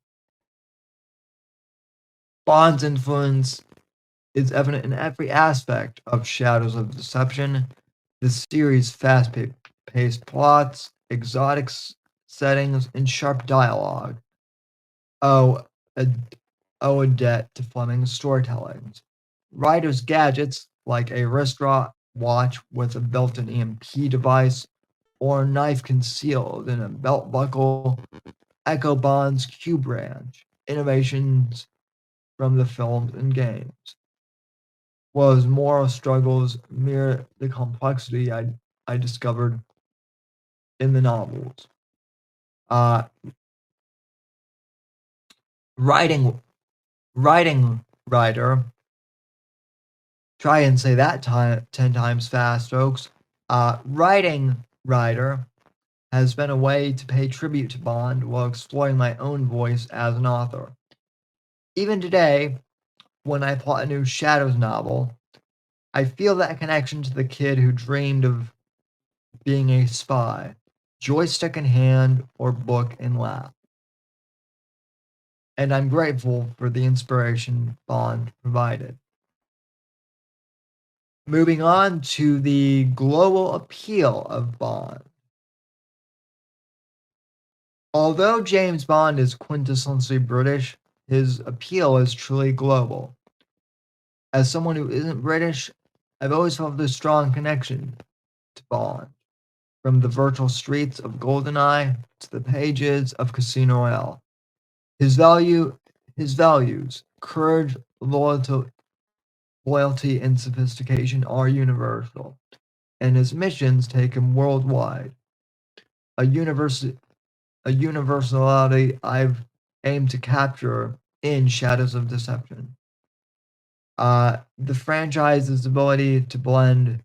Bond's influence is evident in every aspect of Shadows of Deception. The series' fast-paced plots, exotic settings, and sharp dialogue owe a debt to Fleming's storytelling. Ryder's gadgets, like a wristwatch with a built-in EMP device or a knife concealed in a belt buckle, echo Bond's Q branch innovations from the films and games, while his moral struggles mirror the complexity I discovered in the novels. Uh, writing Ryder, try and say that 10 times fast, folks. Writing Ryder has been a way to pay tribute to Bond while exploring my own voice as an author. Even today, when I plot a new Shadows novel, I feel that connection to the kid who dreamed of being a spy, joystick in hand or book in lap. And I'm grateful for the inspiration Bond provided. Moving on to the global appeal of Bond. Although James Bond is quintessentially British, his appeal is truly global. As someone who isn't British, I've always felt this strong connection to Bond, from the virtual streets of GoldenEye to the pages of Casino Royale. His values, courage, loyalty, and sophistication are universal, and his missions take him worldwide. A universality I've aimed to capture in Shadows of Deception. The franchise's ability to blend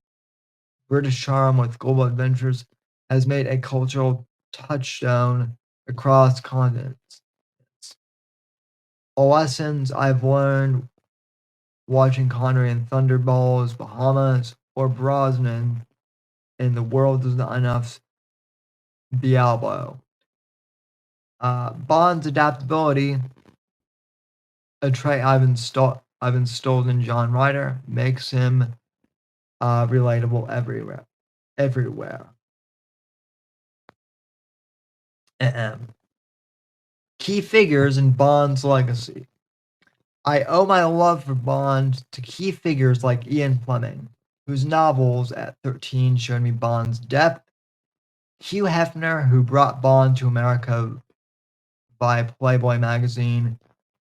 British charm with global adventures has made a cultural touchstone across continents. Lessons I've learned watching Connery in Thunderballs, Bahamas, or Brosnan in The World Is Not Enough, Diablo. Bond's adaptability, a trait I've installed in John Ryder, makes him relatable everywhere. Key figures in Bond's legacy. I owe my love for Bond to key figures like Ian Fleming, whose novels at 13 showed me Bond's depth, Hugh Hefner, who brought Bond to America by Playboy magazine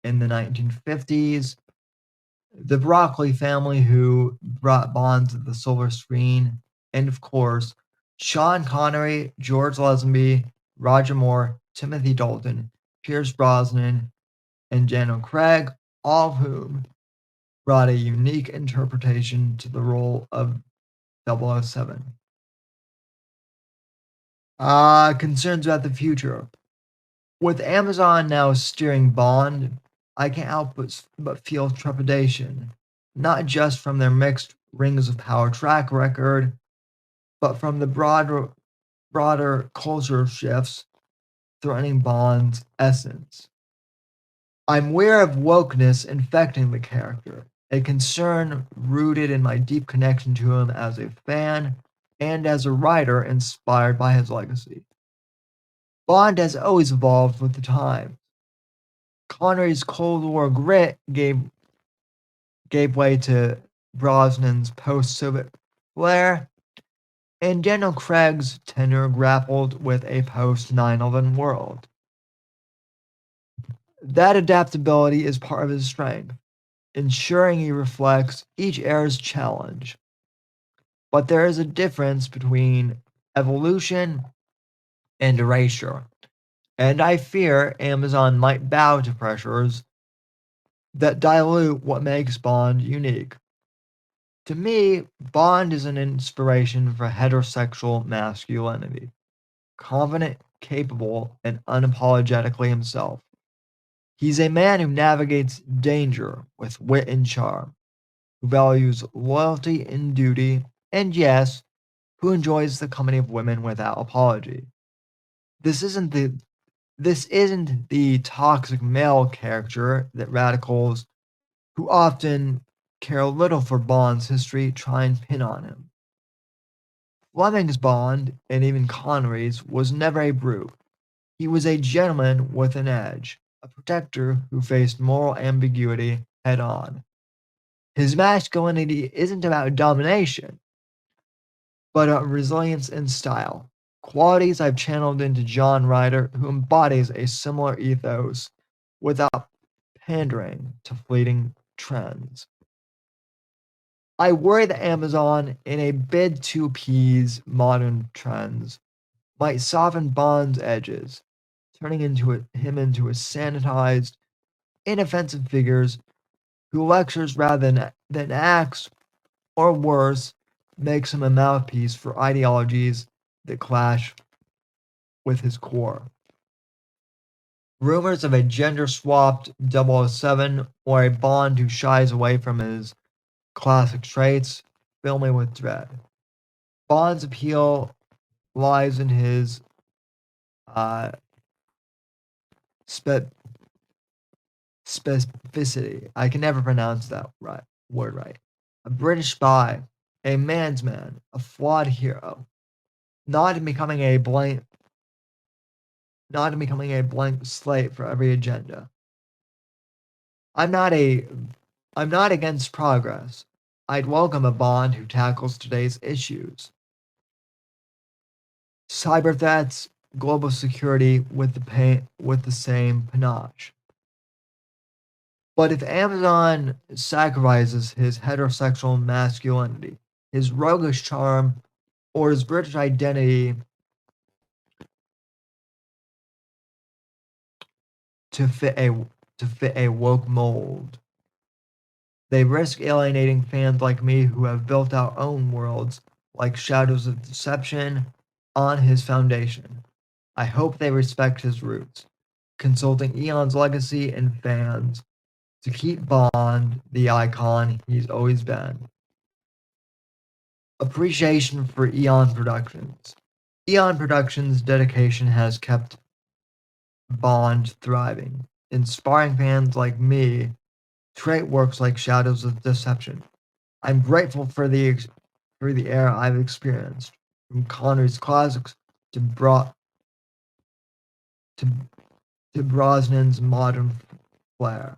in the 1950s, the Broccoli family, who brought Bond to the silver screen, and of course, Sean Connery, George Lazenby, Roger Moore, Timothy Dalton, Pierce Brosnan, and Daniel Craig, all of whom brought a unique interpretation to the role of 007. Concerns about the future. With Amazon now steering Bond, I can't help but feel trepidation, not just from their mixed Rings of Power track record, but from the broader cultural shifts threatening Bond's essence. I'm aware of wokeness infecting the character, a concern rooted in my deep connection to him as a fan, and as a writer inspired by his legacy. Bond has always evolved with the time. Connery's Cold War grit gave way to Brosnan's post-Soviet flair, and Daniel Craig's tenure grappled with a post-9/11 world. That adaptability is part of his strength, ensuring he reflects each era's challenge. But there is a difference between evolution and erasure, and I fear Amazon might bow to pressures that dilute what makes Bond unique. To me, Bond is an inspiration for heterosexual masculinity, confident, capable, and unapologetically himself. He's a man who navigates danger with wit and charm, who values loyalty and duty, and yes, who enjoys the company of women without apology. This isn't the toxic male character that radicals who often care little for Bond's history try and pin on him. Fleming's Bond, and even Connery's, was never a brute. He was a gentleman with an edge, a protector who faced moral ambiguity head on. His masculinity isn't about domination, but about resilience and style, qualities I've channeled into John Ryder, who embodies a similar ethos without pandering to fleeting trends. I worry that Amazon, in a bid to appease modern trends, might soften Bond's edges, turning him into a sanitized, inoffensive figure who lectures rather than acts, or worse, makes him a mouthpiece for ideologies that clash with his core. Rumors of a gender-swapped 007 or a Bond who shies away from his classic traits fill me with dread. Bond's appeal lies in his specificity. I can never pronounce that word right. A British spy, a man's man, a flawed hero, not in becoming a blank slate for every agenda. I'm not against progress. I'd welcome a Bond who tackles today's issues. Cyber threats, global security with the same panache. But if Amazon sacrifices his heterosexual masculinity, his roguish charm, or his British identity to fit a woke mold, they risk alienating fans like me who have built our own worlds like Shadows of Deception on his foundation. I hope they respect his roots, consulting Eon's legacy and fans to keep Bond the icon he's always been. Appreciation for Eon Productions. Eon Productions' dedication has kept Bond thriving, inspiring fans like me to create works like Shadows of Deception. I'm grateful for the era I've experienced, from Connery's classics to Brosnan's modern flair,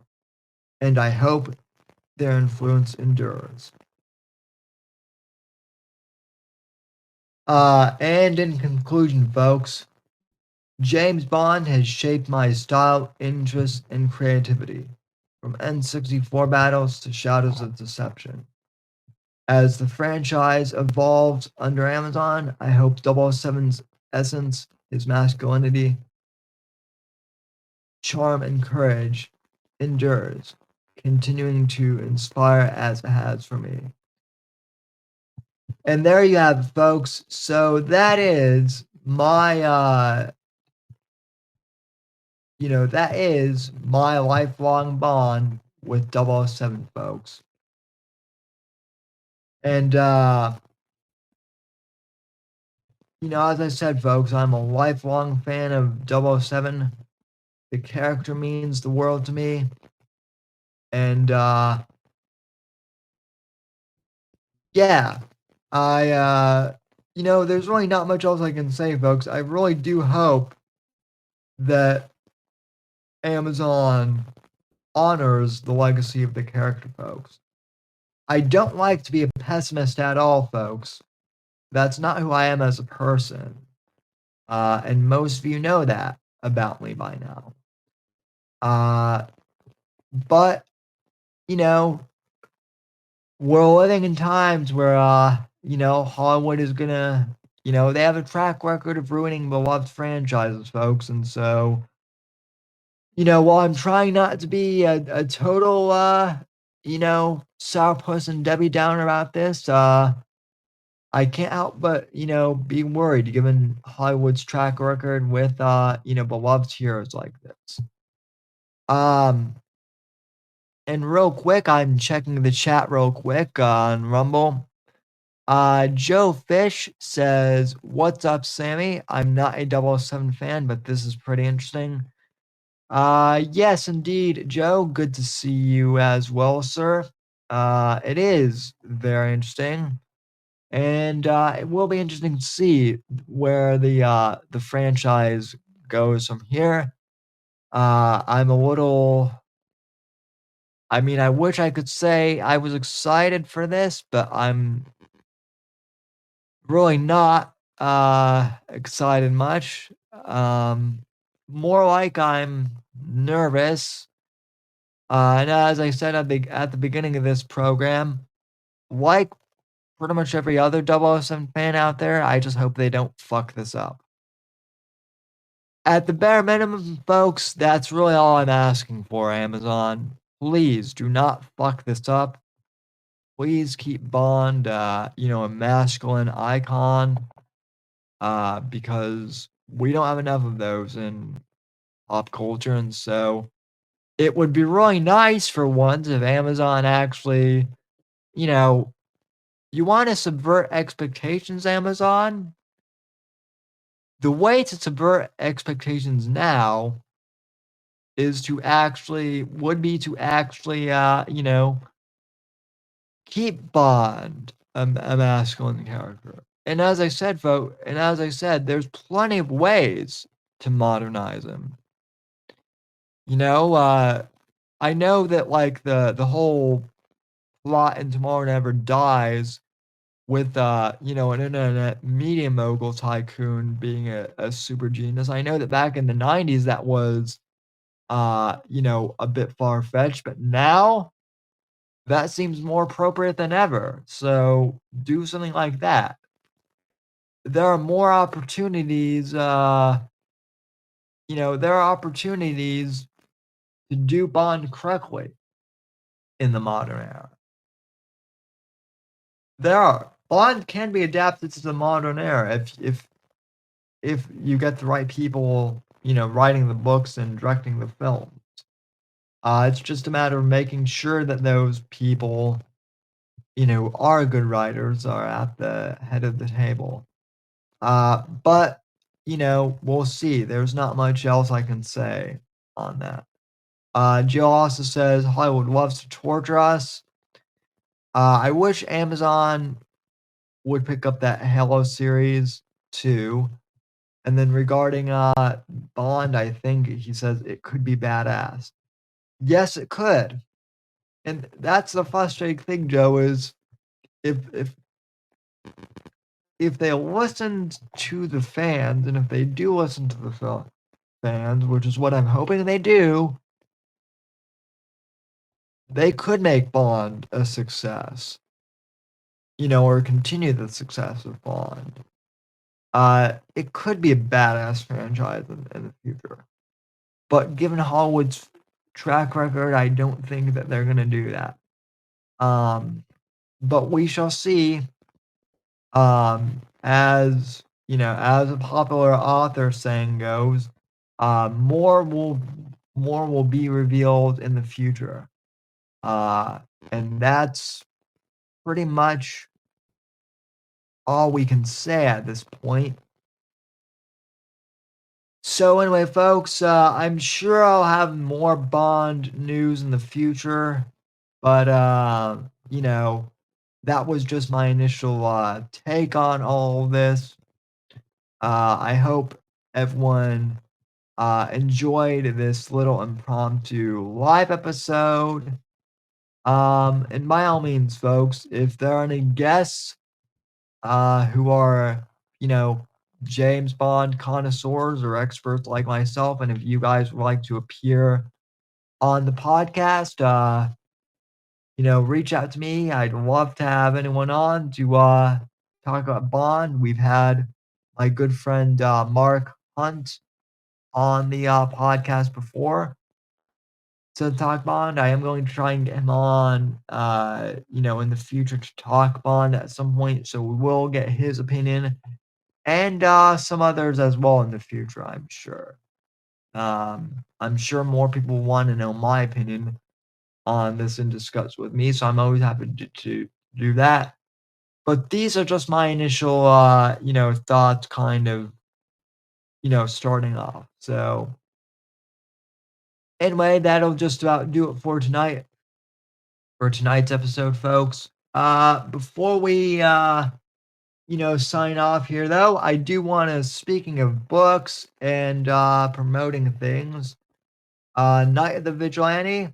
and I hope their influence endures. And in conclusion, folks, James Bond has shaped my style, interest, and creativity, from N64 battles to Shadows of Deception. As the franchise evolves under Amazon, I hope 007's essence, his masculinity, charm, and courage endures, continuing to inspire as it has for me. And there you have it, folks. So that is my that is my lifelong bond with 007, folks. And as I said, folks, I'm a lifelong fan of 007. The character means the world to me. And yeah, I there's really not much else I can say, folks. I really do hope that Amazon honors the legacy of the character, folks. I don't like to be a pessimist at all, folks. That's not who I am as a person. And most of you know that about me by now. But, you know, we're living in times where, Hollywood is gonna, they have a track record of ruining beloved franchises, folks. And so, while I'm trying not to be a total, sourpuss and Debbie Downer about this, I can't help but, be worried given Hollywood's track record with, beloved heroes like this. Um, and real quick, I'm checking the chat real quick on Rumble. Joe Fish says, "What's up, Sammy? I'm not a 007 fan, but this is pretty interesting." Yes, indeed, Joe. Good to see you as well, sir. It is very interesting. And it will be interesting to see where the franchise goes from here. I'm a little. I mean, I wish I could say I was excited for this, but I'm really not excited much. More like I'm nervous. And as I said at the beginning of this program, like pretty much every other 007 fan out there, I just hope they don't fuck this up. At the bare minimum, folks, that's really all I'm asking for, Amazon. Please do not fuck this up. Please keep Bond, a masculine icon, because we don't have enough of those in pop culture, and so it would be really nice for once if Amazon actually, you want to subvert expectations, Amazon? The way to subvert expectations now would be to actually, keep Bond a masculine character. And as I said, there's plenty of ways to modernize him. I know that like the whole plot in Tomorrow Never Dies with an internet media mogul tycoon being a super genius. I know that back in the 90s that was a bit far fetched, but now that seems more appropriate than ever. So do something like that. There are more opportunities, to do Bond correctly in the modern era. Bond can be adapted to the modern era if you get the right people, writing the books and directing the films. It's just a matter of making sure that those people, are good writers, are at the head of the table. But, we'll see. There's not much else I can say on that. Jill also says Hollywood loves to torture us. I wish Amazon would pick up that Halo series too. And then regarding Bond, I think he says it could be badass. Yes, it could. And that's the frustrating thing, Joe, is if they listened to the fans, and if they do listen to the fans, which is what I'm hoping they do, they could make Bond a success. Or continue the success of Bond. It could be a badass franchise in the future. But given Hollywood's track record, I don't think that they're gonna do that. But we shall see. As as a popular author saying goes, more will be revealed in the future. And that's pretty much all we can say at this point. So anyway, folks, I'm sure I'll have more Bond news in the future, but that was just my initial take on all of this. I hope everyone enjoyed this little impromptu live episode. And by all means, folks, if there are any guests who are, James Bond connoisseurs or experts like myself, and if you guys would like to appear on the podcast, reach out to me. I'd love to have anyone on to talk about Bond. We've had my good friend Mark Hunt on the podcast before to talk Bond. I am going to try and get him on, in the future to talk Bond at some point. So we will get his opinion and some others as well in the future, I'm sure. I'm sure more people want to know my opinion on this and discuss with me. So I'm always happy to do that. But these are just my initial, thoughts kind of, starting off. So anyway, that'll just about do it for tonight. For tonight's episode, folks. Before we, sign off here, though, I do want to, speaking of books and promoting things, Night of the Vigilante,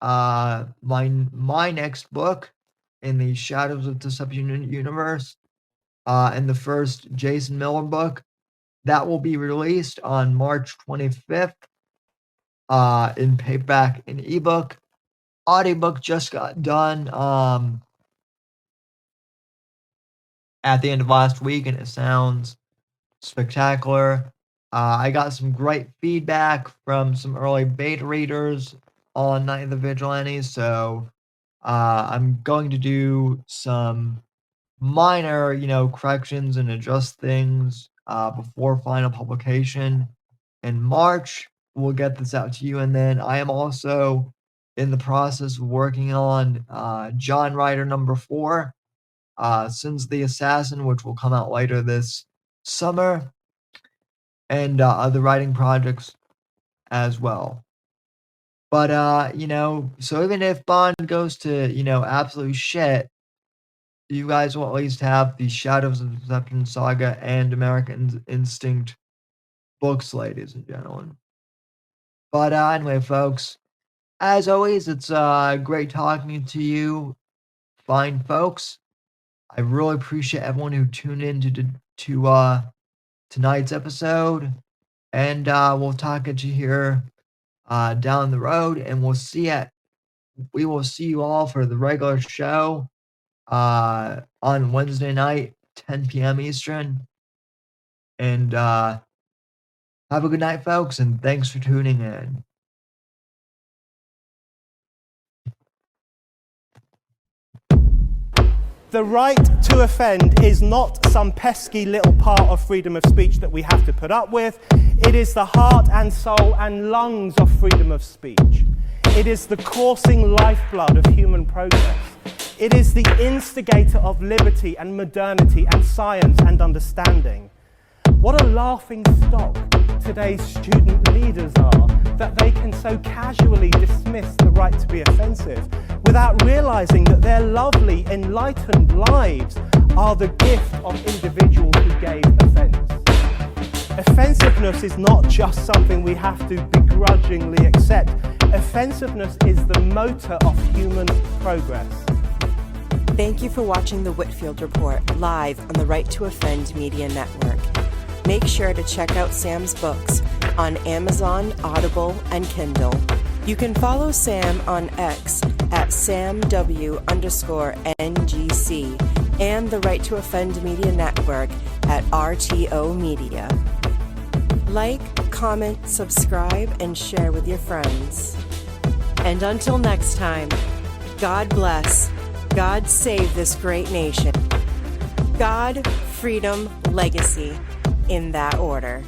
my next book in the Shadows of Deception universe, and the first Jason Miller book, that will be released on March 25th, in paperback and ebook. Audiobook just got done at the end of last week, and it sounds spectacular. I got some great feedback from some early beta readers on Night of the Vigilante, so I'm going to do some minor, corrections and adjust things before final publication in March. We'll get this out to you, and then I am also in the process of working on John Rider number 4, Sins of the Assassin, which will come out later this summer, and other writing projects as well. But, so even if Bond goes to, absolute shit, you guys will at least have the Shadows of the Deception saga and American Instinct books, ladies and gentlemen. But anyway, folks, as always, it's great talking to you, fine folks. I really appreciate everyone who tuned in to tonight's episode, and we'll talk at you here down the road, and we will see you all for the regular show on Wednesday night, 10 p.m. Eastern. And have a good night, folks, and thanks for tuning in. The right to offend is not some pesky little part of freedom of speech that we have to put up with. It is the heart and soul and lungs of freedom of speech. It is the coursing lifeblood of human progress. It is the instigator of liberty and modernity and science and understanding. What a laughing stock today's student leaders are, that they can so casually dismiss the right to be offensive without realizing that their lovely, enlightened lives are the gift of individuals who gave offense. Offensiveness is not just something we have to begrudgingly accept. Offensiveness is the motor of human progress. Thank you for watching the Whitfield Report live on the Right to Offend Media Network. Make sure to check out Sam's books on Amazon, Audible, and Kindle. You can follow Sam on X at SamW_NGC and the Right to Offend Media Network at RTO Media. Like, comment, subscribe, and share with your friends. And until next time, God bless, God save this great nation. God, freedom, legacy, in that order.